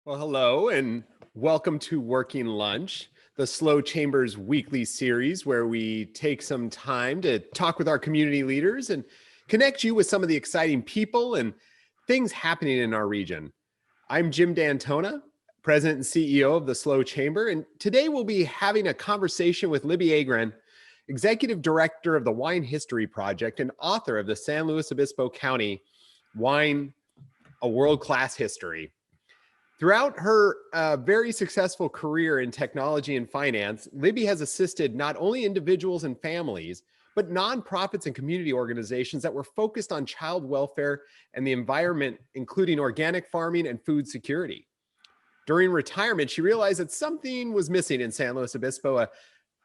Well, hello and welcome to Working Lunch, the Slow Chambers weekly series where we take some time to talk with our community leaders and connect you with some of the exciting people and things happening in our region. I'm Jim D'Antona, President and CEO of the Slow Chamber, and today we'll be having a conversation with Libbie Agran, Executive Director of the Wine History Project and author of the San Luis Obispo County Wine, A World-Class History. Throughout her very successful career in technology and finance, Libbie has assisted not only individuals and families, but nonprofits and community organizations that were focused on child welfare and the environment, including organic farming and food security. During retirement, she realized that something was missing in San Luis Obispo,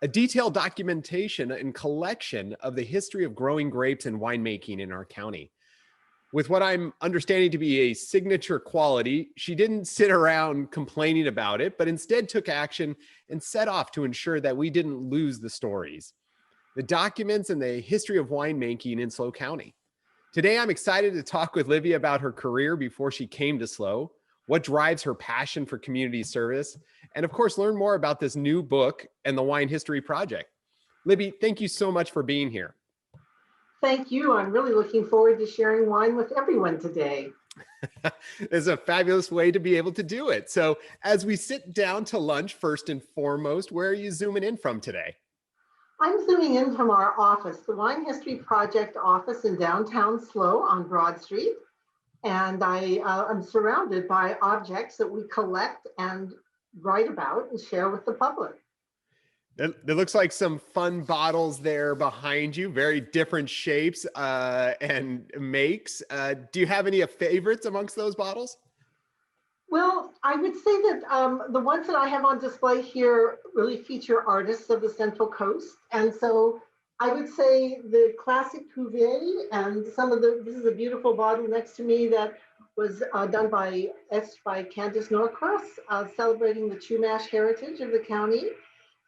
a detailed documentation and collection of the history of growing grapes and winemaking in our county. With what I'm understanding to be a signature quality, she didn't sit around complaining about it, but instead took action and set off to ensure that we didn't lose the stories, the documents, and the history of winemaking in SLO County. Today, I'm excited to talk with Libbie about her career before she came to SLO, what drives her passion for community service, and of course, learn more about this new book and the Wine History Project. Libbie, thank you so much for being here. Thank you. I'm really looking forward to sharing wine with everyone today. It's a fabulous way to be able to do it. So as we sit down to lunch, first and foremost, where are you zooming in from today? I'm zooming in from our office, the Wine History Project office in downtown SLO on Broad Street. And I'm surrounded by objects that we collect and write about and share with the public. There looks like some fun bottles there behind you, very different shapes and makes. Do you have any favorites amongst those bottles? Well, I would say that the ones that I have on display here really feature artists of the Central Coast. And so I would say the classic cuvee and this is a beautiful bottle next to me that was etched by Candace Norcross, celebrating the Chumash heritage of the county.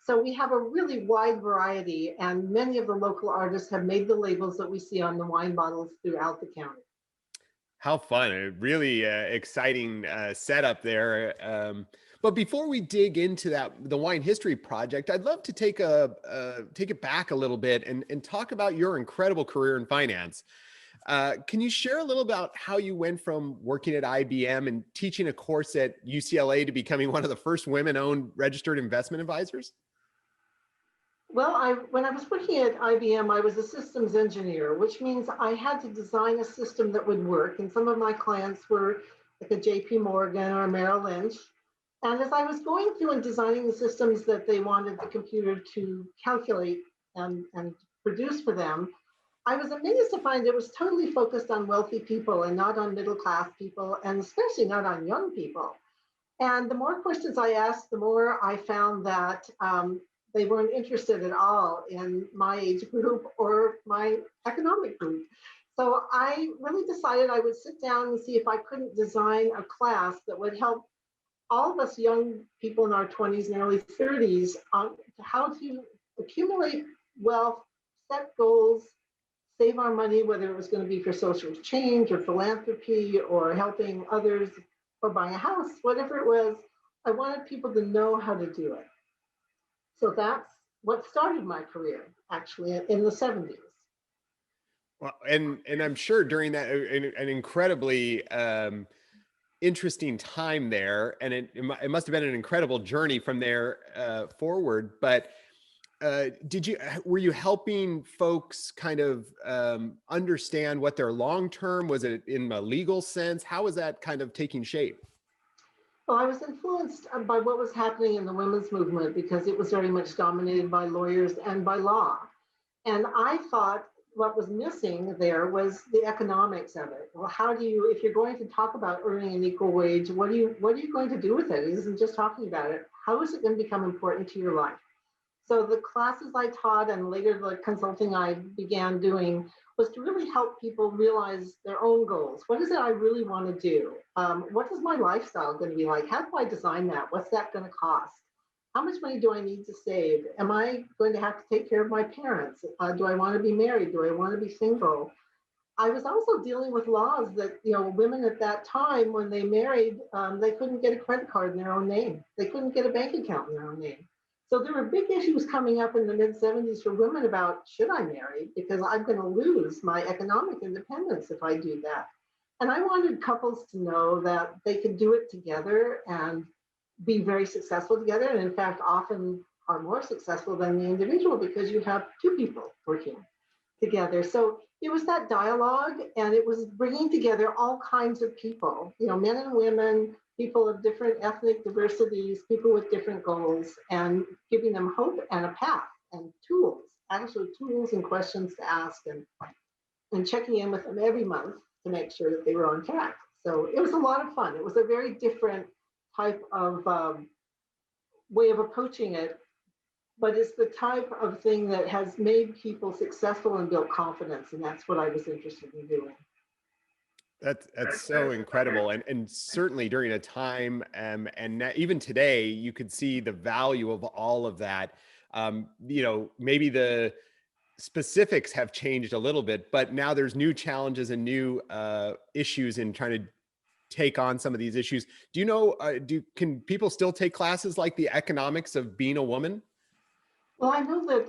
So we have a really wide variety, and many of the local artists have made the labels that we see on the wine bottles throughout the county. How fun. A really exciting setup there. But before we dig into the Wine History Project, I'd love to take it back a little bit and talk about your incredible career in finance. Can you share a little about how you went from working at IBM and teaching a course at UCLA to becoming one of the first women-owned registered investment advisors? Well, when I was working at IBM, I was a systems engineer, which means I had to design a system that would work. And some of my clients were like a JP Morgan or a Merrill Lynch. And as I was going through and designing the systems that they wanted the computer to calculate and produce for them, I was amazed to find it was totally focused on wealthy people and not on middle class people, and especially not on young people. And the more questions I asked, the more I found that they weren't interested at all in my age group or my economic group. So I really decided I would sit down and see if I couldn't design a class that would help all of us young people in our 20s and early 30s on how to accumulate wealth, set goals, save our money, whether it was going to be for social change or philanthropy or helping others or buying a house, whatever it was. I wanted people to know how to do it. So that's what started my career, actually, in the 70s. Well, and I'm sure during that an incredibly interesting time there, and it must have been an incredible journey from there forward. But were you helping folks kind of understand what their long-term, was it in a legal sense? How was that kind of taking shape? Well, I was influenced by what was happening in the women's movement because it was very much dominated by lawyers and by law. And I thought what was missing there was the economics of it. Well, how do you, if you're going to talk about earning an equal wage, what are you going to do with it? It isn't just talking about it. How is it going to become important to your life? So the classes I taught and later the consulting I began doing was to really help people realize their own goals. What is it I really want to do? What is my lifestyle going to be like? How do I design that? What's that going to cost? How much money do I need to save? Am I going to have to take care of my parents? Do I want to be married? Do I want to be single? I was also dealing with laws that, women at that time, when they married, they couldn't get a credit card in their own name. They couldn't get a bank account in their own name. So there were big issues coming up in the mid 70s for women about, should I marry? Because I'm going to lose my economic independence if I do that. And I wanted couples to know that they could do it together and be very successful together. And in fact, often are more successful than the individual because you have two people working together. So it was that dialogue, and it was bringing together all kinds of people, men and women, people of different ethnic diversities, people with different goals, and giving them hope and a path and tools, actual tools and questions to ask, and checking in with them every month to make sure that they were on track. So it was a lot of fun. It was a very different type of way of approaching it, but it's the type of thing that has made people successful and built confidence, and that's what I was interested in doing. That's so incredible, and certainly during a time, even today, you could see the value of all of that. Maybe the specifics have changed a little bit, but now there's new challenges and new issues in trying to take on some of these issues. Do you know? Can people still take classes like the economics of being a woman? Well, I know that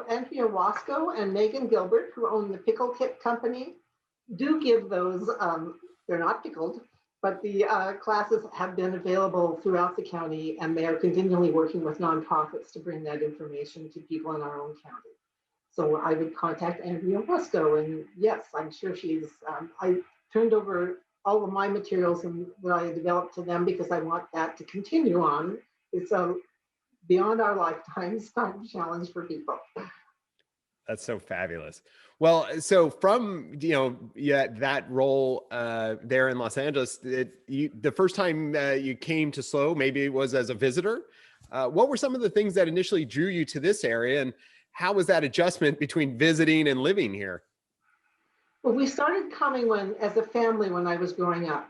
Andrea Wasco and Megan Gilbert, who own the Pickle Kit Company, do give those. They're not pickled, but the classes have been available throughout the county, and they are continually working with nonprofits to bring that information to people in our own county. So I would contact Andrea Wasco, and yes, I'm sure she's. I turned over all of my materials and that I developed to them because I want that to continue on. It's a beyond our lifetimes kind of challenge for people. That's so fabulous. Well, so from that role there in Los Angeles, the first time you came to SLO, maybe it was as a visitor. What were some of the things that initially drew you to this area, and how was that adjustment between visiting and living here? Well, we started coming as a family, when I was growing up.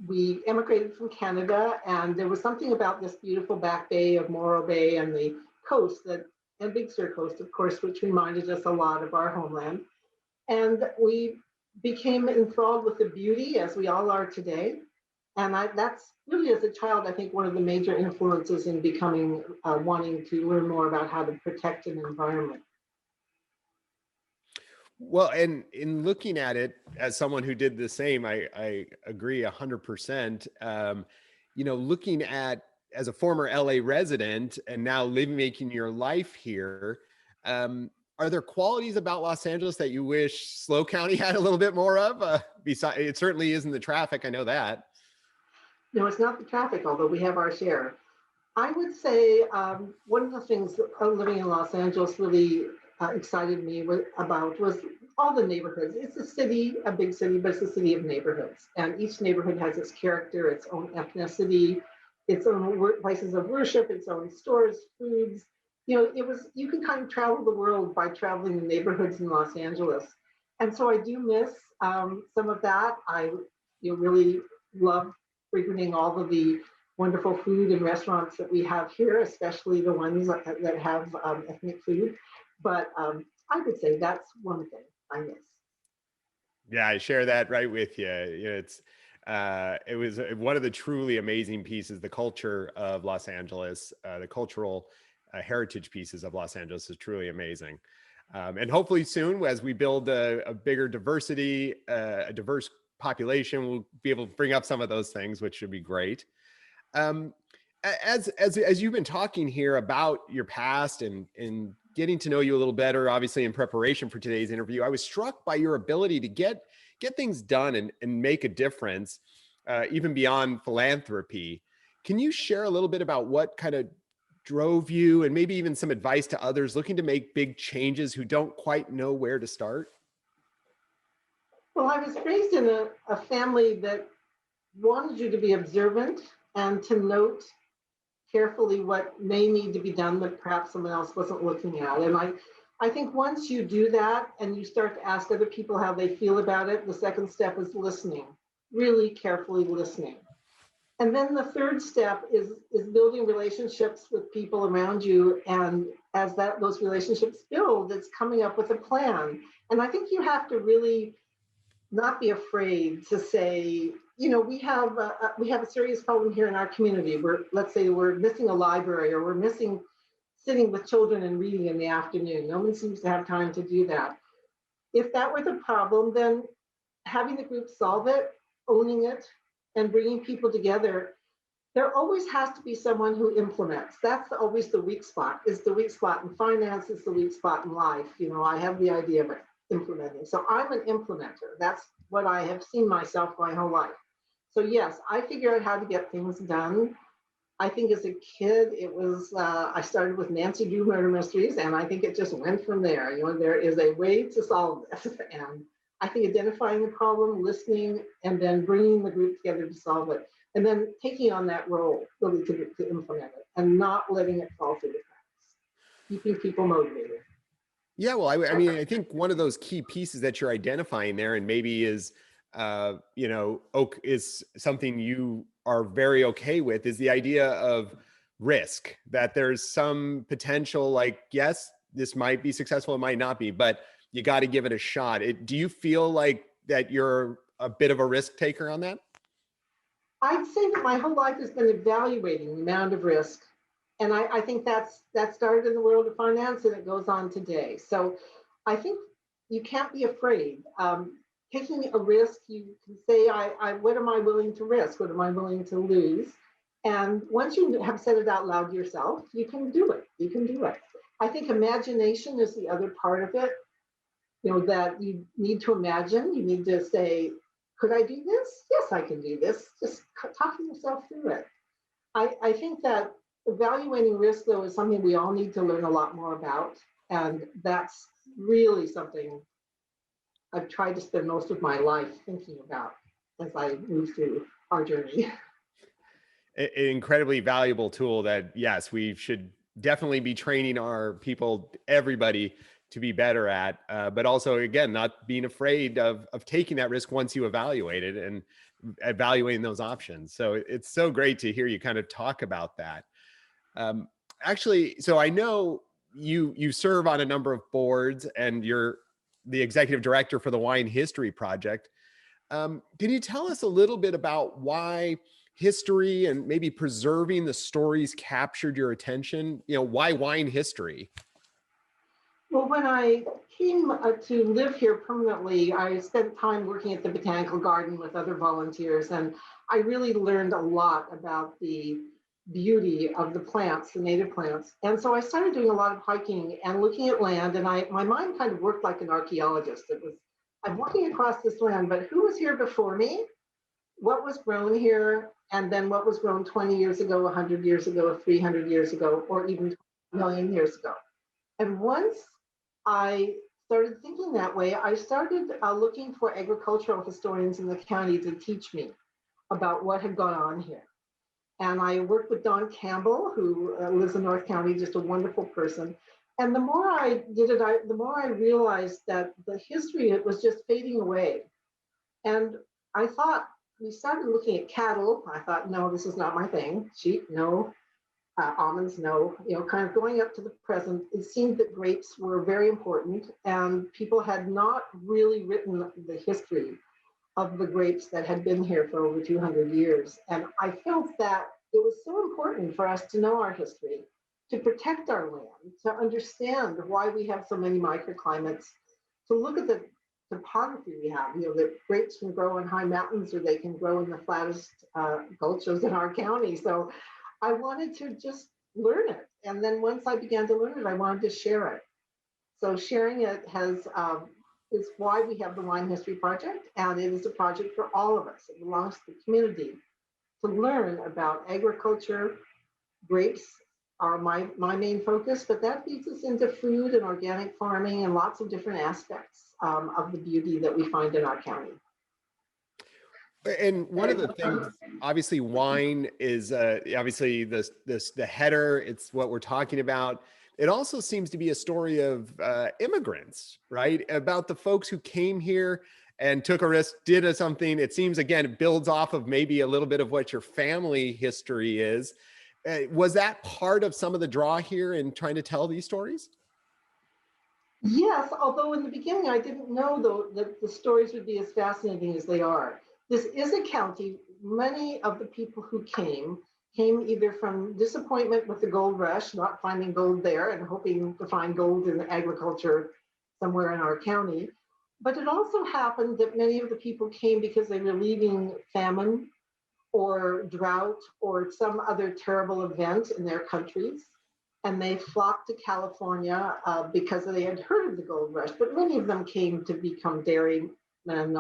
We immigrated from Canada, and there was something about this beautiful back bay of Morro Bay and the coast and Big Sur coast, of course, which reminded us a lot of our homeland. And we became enthralled with the beauty, as we all are today. And that's really, as a child, I think one of the major influences in becoming, wanting to learn more about how to protect an environment. Well, and in looking at it as someone who did the same, I agree 100%. Looking at as a former LA resident and now making your life here, are there qualities about Los Angeles that you wish SLO County had a little bit more of? Besides, it certainly isn't the traffic. I know that. No, it's not the traffic, although we have our share. I would say one of the things that living in Los Angeles really excited me about was all the neighborhoods. It's a city, a big city, but it's a city of neighborhoods. And each neighborhood has its character, its own ethnicity, its own places of worship, its own stores, foods. You can kind of travel the world by traveling the neighborhoods in Los Angeles. And so I do miss some of that. I really love frequenting all of the wonderful food and restaurants that we have here, especially the ones that have ethnic food. But I would say that's one thing I miss. Yeah, I share that right with you. It was one of the truly amazing pieces. The culture of Los Angeles, the cultural heritage pieces of Los Angeles is truly amazing. And hopefully soon, as we build a bigger diversity, a diverse population, we'll be able to bring up some of those things, which should be great. As you've been talking here about your past and getting to know you a little better, obviously in preparation for today's interview, I was struck by your ability to get things done and make a difference, even beyond philanthropy. Can you share a little bit about what kind of drove you, and maybe even some advice to others looking to make big changes who don't quite know where to start? Well, I was raised in a family that wanted you to be observant and to note carefully what may need to be done that perhaps someone else wasn't looking at. And I think once you do that and you start to ask other people how they feel about it, the second step is listening, really carefully listening. And then the third step is building relationships with people around you. And as those relationships build, it's coming up with a plan. And I think you have to really not be afraid to say, we have a serious problem here in our community. Let's say we're missing a library, or we're missing sitting with children and reading in the afternoon. No one seems to have time to do that. If that were the problem, then having the group solve it, owning it, and bringing people together. There always has to be someone who implements. That's always the weak spot. It's the weak spot in finance. It's the weak spot in life. I have the idea of implementing. So I'm an implementer. That's what I have seen myself my whole life. So yes, I figure out how to get things done. I think as a kid, it was, I started with Nancy Drew murder mysteries, and I think it just went from there. There is a way to solve this. And I think identifying the problem, listening, and then bringing the group together to solve it. And then taking on that role really to implement it and not letting it fall through the cracks, keeping people motivated. Yeah, well, I mean, I think one of those key pieces that you're identifying there, and maybe is, oak is something you are very okay with, is the idea of risk, that there's some potential, like, yes, this might be successful, it might not be, but you got to give it a shot. Do you feel like that you're a bit of a risk taker on that? I'd say that my whole life has been evaluating the amount of risk. And I think that started in the world of finance, and it goes on today. So I think you can't be afraid. Taking a risk, you can say, what am I willing to risk? What am I willing to lose? And once you have said it out loud yourself, you can do it. You can do it. I think imagination is the other part of it. That you need to imagine. You need to say, could I do this? Yes, I can do this. Just talking yourself through it. I think that evaluating risk, though, is something we all need to learn a lot more about. And that's really something I've tried to spend most of my life thinking about as I move through our journey. An incredibly valuable tool that, yes, we should definitely be training our people, everybody, to be better at, but also, again, not being afraid of taking that risk once you evaluate it and evaluating those options. So it's so great to hear you kind of talk about that. Actually, so I know you serve on a number of boards, and you're the executive director for the Wine History Project. Can you tell us a little bit about why history and maybe preserving the stories captured your attention? Why wine history? Well, when I came to live here permanently, I spent time working at the Botanical Garden with other volunteers, and I really learned a lot about the beauty of the plants, the native plants. And so I started doing a lot of hiking and looking at land, and my mind kind of worked like an archaeologist. I'm walking across this land, but who was here before me? What was grown here? And then what was grown 20 years ago, 100 years ago, 300 years ago, or even 1 million years ago? And once I started thinking that way, I started looking for agricultural historians in the county to teach me about what had gone on here. And I worked with Don Campbell, who lives in North County, just a wonderful person. And the more I did it, the more I realized that the history, it was just fading away. And I thought, we started looking at cattle. I thought, no, this is not my thing. Sheep, no. Almonds, no. Kind of going up to the present, it seemed that grapes were very important, and people had not really written the history of the grapes that had been here for over 200 years. And I felt that it was so important for us to know our history, to protect our land, to understand why we have so many microclimates, to look at the topography we have. The grapes can grow in high mountains, or they can grow in the flattest gulches in our county. So I wanted to just learn it. And then once I began to learn it, I wanted to share it. So sharing it is why we have the Wine History Project. And it is a project for all of us. It belongs to the community to learn about agriculture. Grapes are my main focus, but that feeds us into food and organic farming and lots of different aspects of the beauty that we find in our county. And one of the things, obviously, wine is obviously the header. It's what we're talking about. It also seems to be a story of immigrants, right? About the folks who came here and took a risk, did something. It seems, again, it builds off of maybe a little bit of what your family history is. Was that part of some of the draw here in trying to tell these stories? Yes, although in the beginning I didn't know though that the stories would be as fascinating as they are. This is a county. Many of the people who came either from disappointment with the gold rush, not finding gold there and hoping to find gold in agriculture somewhere in our county. But it also happened that many of the people came because they were leaving famine or drought or some other terrible event in their countries. And they flocked to California because they had heard of the gold rush. But many of them came to become dairymen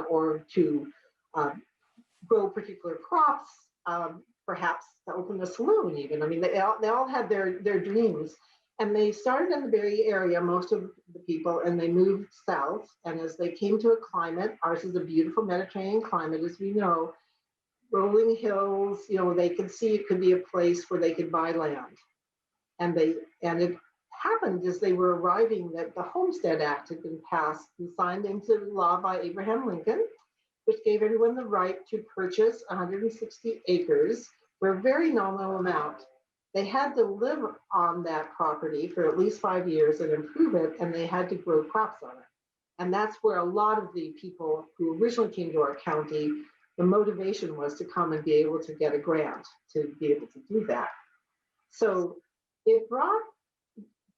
or to uh, grow particular crops, perhaps to open a saloon even. I mean, they all had their dreams. And they started in the Bay Area, most of the people, and they moved south. And as they came to a climate, ours is a beautiful Mediterranean climate, as we know, rolling hills, you know, they could see it could be a place where they could buy land. And it happened as they were arriving that the Homestead Act had been passed and signed into law by Abraham Lincoln, which gave everyone the right to purchase 160 acres for a very nominal amount. They had to live on that property for at least 5 years and improve it, and they had to grow crops on it. And that's where a lot of the people who originally came to our county, the motivation was to come and be able to get a grant to be able to do that. So it brought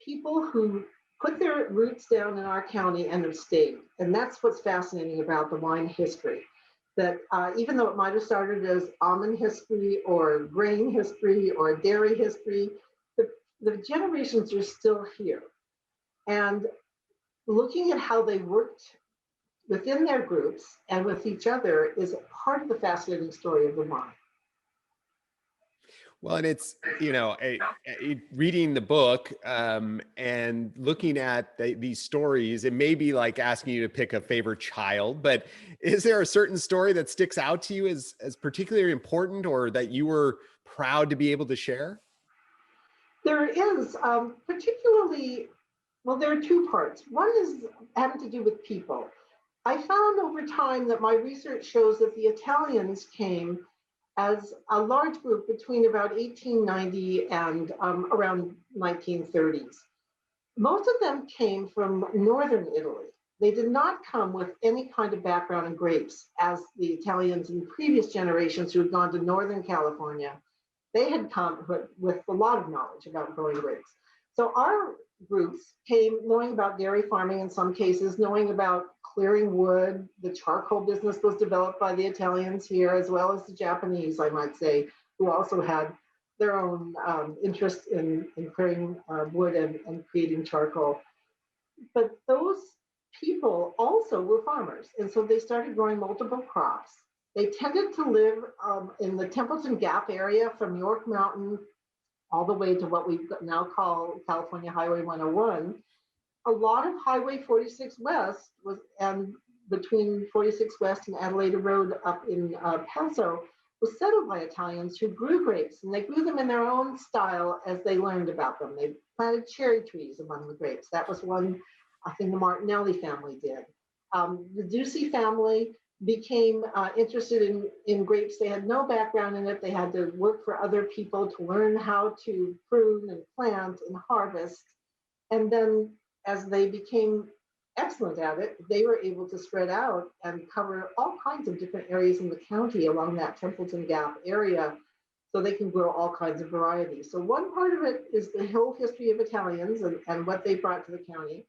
people who put their roots down in our county and have stayed. And that's what's fascinating about the wine history. That even though it might have started as almond history or grain history or dairy history, the generations are still here. And looking at how they worked within their groups and with each other is part of the fascinating story of the wine. Well, and it's, reading the book and looking at these stories, it may be like asking you to pick a favorite child, but is there a certain story that sticks out to you as particularly important or that you were proud to be able to share? There is particularly, well, there are two parts. One is having to do with people. I found over time that my research shows that the Italians came as a large group between about 1890 and around 1930s. Most of them came from northern Italy. They did not come with any kind of background in grapes, as the Italians in previous generations who had gone to northern California. They had come with a lot of knowledge about growing grapes. So our groups came knowing about dairy farming in some cases, knowing about clearing wood. The charcoal business was developed by the Italians here, as well as the Japanese, I might say, who also had their own interest in clearing wood and creating charcoal. But those people also were farmers. And so they started growing multiple crops. They tended to live in the Templeton Gap area from York Mountain all the way to what we now call California Highway 101. A lot of Highway 46 West was, and between 46 West and Adelaide Road up in Paso, was settled by Italians who grew grapes, and they grew them in their own style as they learned about them. They planted cherry trees among the grapes. That was one thing the Martinelli family did. The Ducey family became interested in grapes. They had no background in it. They had to work for other people to learn how to prune and plant and harvest. And then as they became excellent at it, they were able to spread out and cover all kinds of different areas in the county along that Templeton Gap area, so they can grow all kinds of varieties. So one part of it is the whole history of Italians and what they brought to the county.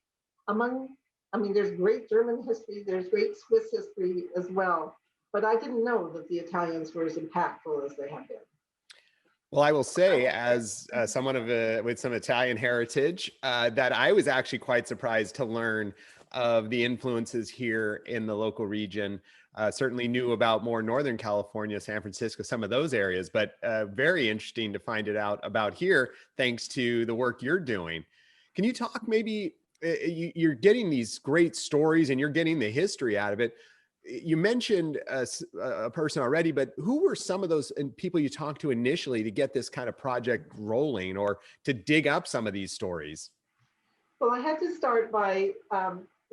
There's great German history, there's great Swiss history as well, but I didn't know that the Italians were as impactful as they have been. Well, I will say, as someone with some Italian heritage, that I was actually quite surprised to learn of the influences here in the local region. Certainly knew about more Northern California, San Francisco, some of those areas, but very interesting to find it out about here, thanks to the work you're doing. Can you talk maybe, you're getting these great stories and you're getting the history out of it. You mentioned a person already, but who were some of those people you talked to initially to get this kind of project rolling or to dig up some of these stories? Well, I had to start by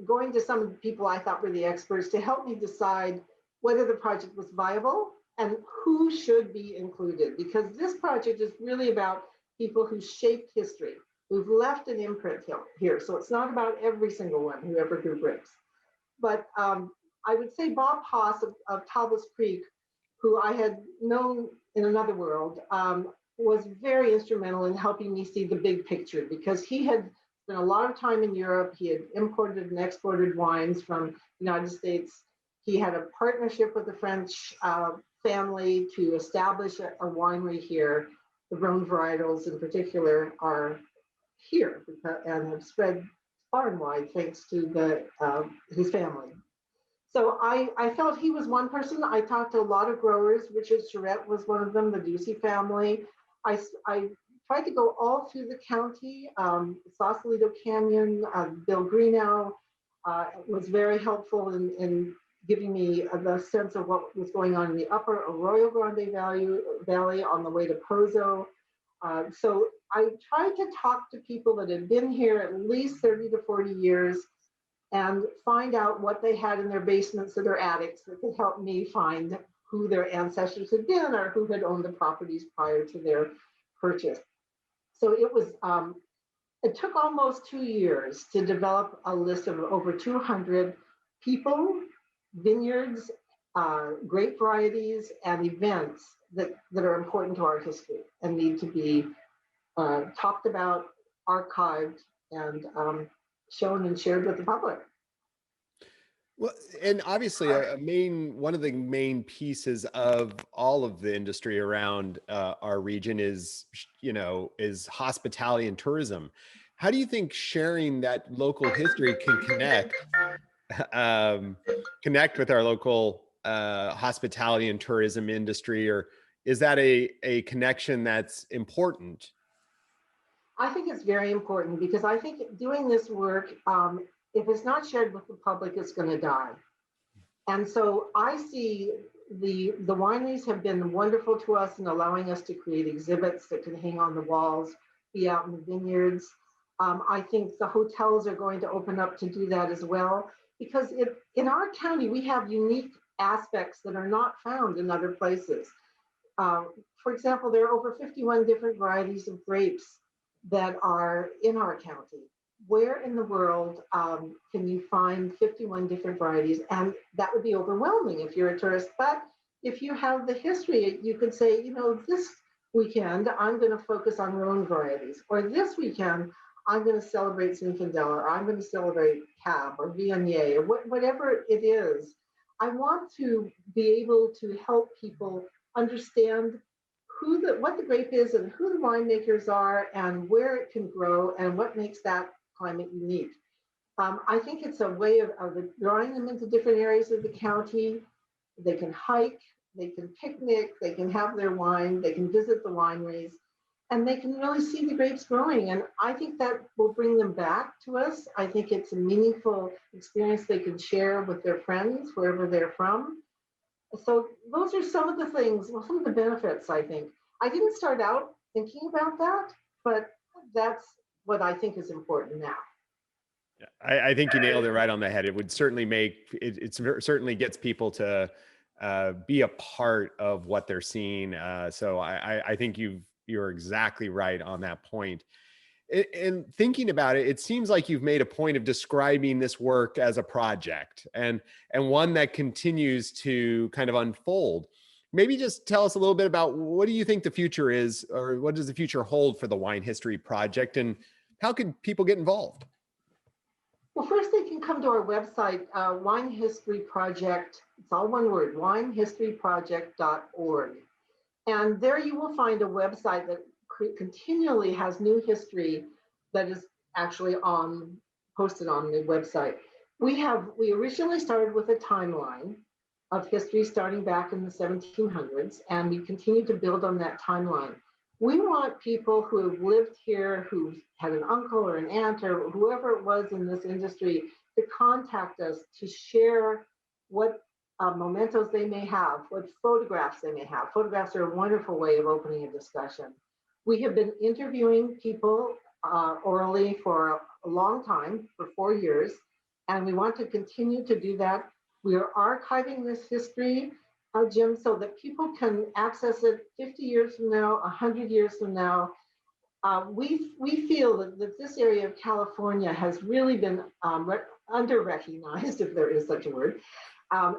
going to some of the people I thought were the experts to help me decide whether the project was viable and who should be included, because this project is really about people who shaped history, who've left an imprint here. So it's not about every single one who ever grew grapes. But I would say Bob Haas of Talbot's Creek, who I had known in another world, was very instrumental in helping me see the big picture, because he had spent a lot of time in Europe. He had imported and exported wines from the United States. He had a partnership with the French family to establish a winery here. The Rhone varietals in particular are here and have spread far and wide thanks to his family. So I felt he was one person. I talked to a lot of growers. Richard Charette was one of them, the Ducey family. I tried to go all through the county. Sausalito Canyon, Bill Greenow was very helpful in giving me the sense of what was going on in the upper Arroyo Grande Valley on the way to Pozo. So I tried to talk to people that had been here at least 30 to 40 years and find out what they had in their basements or their attics that could help me find who their ancestors had been or who had owned the properties prior to their purchase. So it took almost 2 years to develop a list of over 200 people, vineyards, grape varieties, and events that are important to our history and need to be talked about, archived, and shown and shared with the public. Well, and obviously one of the main pieces of all of the industry around our region is hospitality and tourism. How do you think sharing that local history can connect with our local hospitality and tourism industry, or is that a connection that's important? I think it's very important, because I think doing this work, if it's not shared with the public, it's going to die. And so I see the wineries have been wonderful to us in allowing us to create exhibits that can hang on the walls, be out in the vineyards. I think the hotels are going to open up to do that as well, because in our county, we have unique aspects that are not found in other places. For example, there are over 51 different varieties of grapes that are in our county. Where in the world can you find 51 different varieties? And that would be overwhelming if you're a tourist. But if you have the history, you could say, this weekend, I'm going to focus on Rhone varieties. Or this weekend, I'm going to celebrate Zinfandel, or I'm going to celebrate Cab or Viognier, or whatever it is. I want to be able to help people understand what the grape is and who the winemakers are and where it can grow and what makes that climate unique. I think it's a way of drawing them into different areas of the county. They can hike, they can picnic, they can have their wine, they can visit the wineries, and they can really see the grapes growing. And I think that will bring them back to us. I think it's a meaningful experience they can share with their friends, wherever they're from. So those are some of the things, some of the benefits, I think. I didn't start out thinking about that, but that's what I think is important now. I think you nailed it right on the head. It would certainly it certainly gets people to be a part of what they're seeing. So I think you're exactly right on that point. And thinking about it, it seems like you've made a point of describing this work as a project and one that continues to kind of unfold. Maybe just tell us a little bit about what do you think the future is, or what does the future hold for the Wine History Project, and how can people get involved? Well, first they can come to our website, Wine History Project. It's all one word, winehistoryproject.org. And there you will find a website that continually has new history that is actually posted on the website. We originally started with a timeline of history starting back in the 1700s, and we continue to build on that timeline. We want people who have lived here, who had an uncle or an aunt or whoever it was in this industry, to contact us to share what mementos they may have, what photographs they may have. Photographs are a wonderful way of opening a discussion. We have been interviewing people orally for a long time, for 4 years. And we want to continue to do that. We are archiving this history, Jim, so that people can access it 50 years from now, 100 years from now. We feel that this area of California has really been under-recognized, if there is such a word.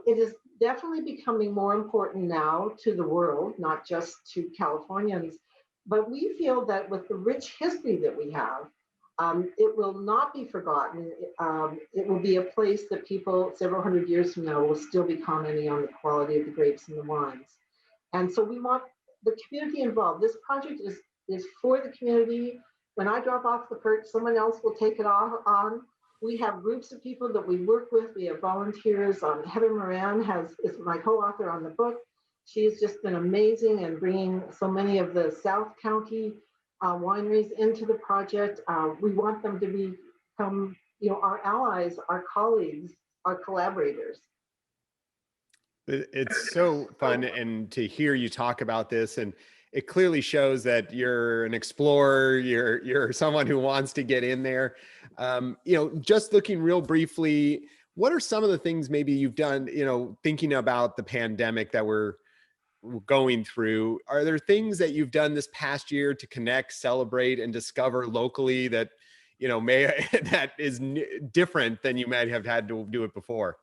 It is definitely becoming more important now to the world, not just to Californians, but we feel that with the rich history that we have, it will not be forgotten. It will be a place that people several hundred years from now will still be commenting on the quality of the grapes and the wines. And so we want the community involved. This project is for the community. When I drop off the perch, someone else will take it on. We have groups of people that we work with. We have volunteers. Heather Moran is my co-author on the book. She's just been amazing in bringing so many of the South County wineries into the project. We want them to become, our allies, our colleagues, our collaborators. It's so fun, and to hear you talk about this, and it clearly shows that you're an explorer. You're someone who wants to get in there. Just looking real briefly, what are some of the things maybe you've done? Thinking about the pandemic that we're going through, are there things that you've done this past year to connect, celebrate, and discover locally that that is different than you might have had to do it before?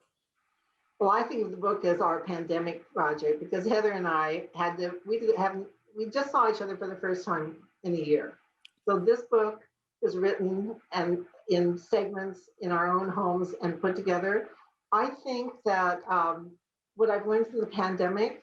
Well, I think of the book as our pandemic project because Heather and I we just saw each other for the first time in a year. So this book is written and in segments in our own homes and put together. I think that what I've learned from the pandemic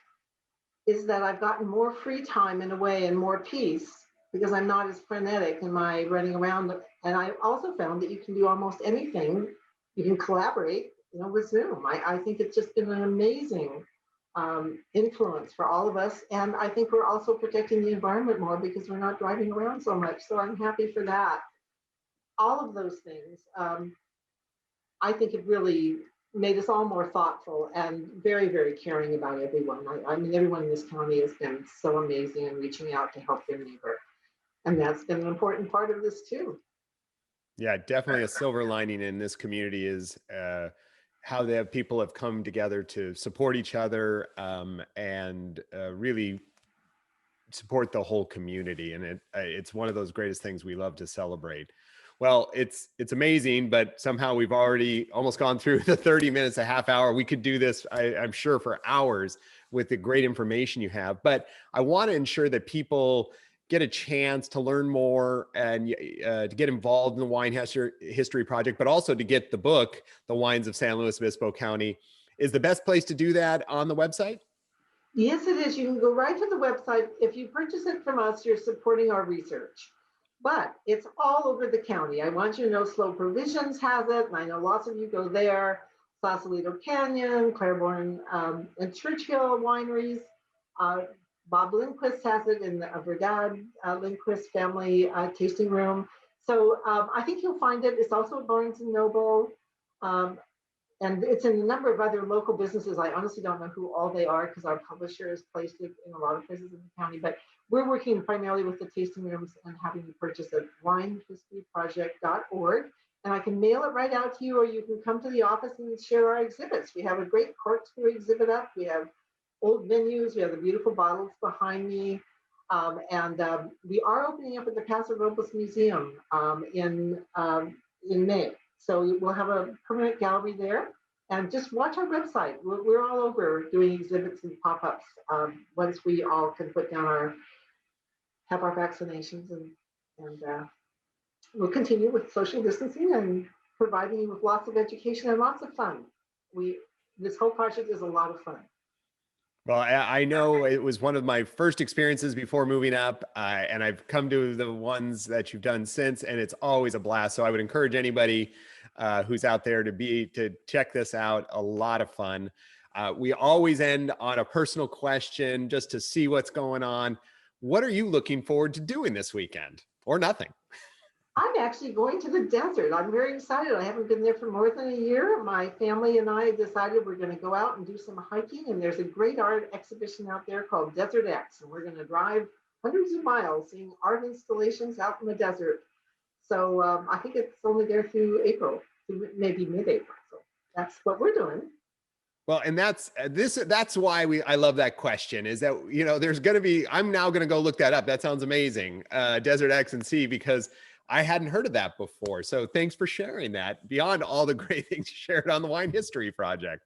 is that I've gotten more free time in a way and more peace because I'm not as frenetic in my running around. And I also found that you can do almost anything. You can collaborate, with Zoom. I think it's just been an amazing influence for all of us. And I think we're also protecting the environment more because we're not driving around so much. So I'm happy for that. All of those things, I think it really made us all more thoughtful and very, very caring about everyone. I mean, everyone in this county has been so amazing in reaching out to help their neighbor. And that's been an important part of this too. Yeah, definitely a silver lining in this community is how people have come together to support each other and really support the whole community. And it's one of those greatest things we love to celebrate. Well, it's amazing, but somehow we've already almost gone through the 30 minutes, a half hour. We could do this, I'm sure, for hours with the great information you have. But I want to ensure that people get a chance to learn more and to get involved in the Wine History Project, but also to get the book, The Wines of San Luis Obispo County. Is the best place to do that on the website? Yes, it is. You can go right to the website. If you purchase it from us, you're supporting our research. But it's all over the county. I want you to know Slow Provisions has it, and I know lots of you go there. Sausalito Canyon, Claiborne, and Churchill wineries. Bob Lindquist has it in the Verdad Lindquist family tasting room. So I think you'll find it. It's also at Barnes and Noble. And it's in a number of other local businesses. I honestly don't know who all they are because our publisher has placed it in a lot of places in the county, but we're working primarily with the tasting rooms and having you purchase at winehistoryproject.org. And I can mail it right out to you, or you can come to the office and share our exhibits. We have a great corkscrew exhibit up. We have old menus. We have the beautiful bottles behind me. We are opening up at the Paso Robles Museum in May. So we'll have a permanent gallery there, and just watch our website. We're all over doing exhibits and pop-ups once we all can have our vaccinations, and we'll continue with social distancing and providing you with lots of education and lots of fun. This whole project is a lot of fun. Well, I know it was one of my first experiences before moving up, and I've come to the ones that you've done since, and it's always a blast. So I would encourage anybody who's out there to check this out. A lot of fun. We always end on a personal question just to see what's going on. What are you looking forward to doing this weekend, or nothing? I'm actually going to the desert. I'm very excited. I haven't been there for more than a year. My family and I decided we're going to go out and do some hiking, and there's a great art exhibition out there called Desert X, and we're going to drive hundreds of miles seeing art installations out in the desert. So I think it's only there through April. to maybe mid-April. So that's what we're doing. Well, and that's why I love that question, is that, there's going to be, I'm now going to go look that up. That sounds amazing. Desert X and C, because I hadn't heard of that before. So thanks for sharing that beyond all the great things you shared on the Wine History Project.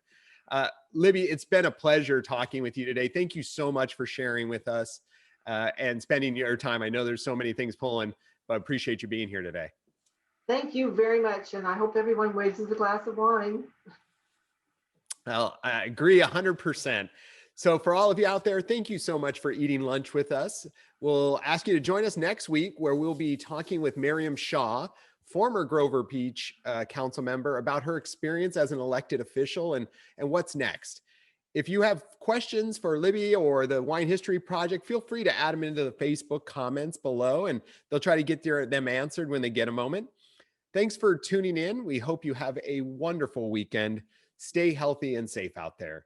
Libbie, it's been a pleasure talking with you today. Thank you so much for sharing with us and spending your time. I know there's so many things pulling, but appreciate you being here today. Thank you very much. And I hope everyone raises a glass of wine. Well, I agree 100%. So for all of you out there, thank you so much for eating lunch with us. We'll ask you to join us next week, where we'll be talking with Miriam Shaw, former Grover Beach council member, about her experience as an elected official and what's next. If you have questions for Libbie or the Wine History Project, feel free to add them into the Facebook comments below, and they'll try to get them answered when they get a moment. Thanks for tuning in. We hope you have a wonderful weekend. Stay healthy and safe out there.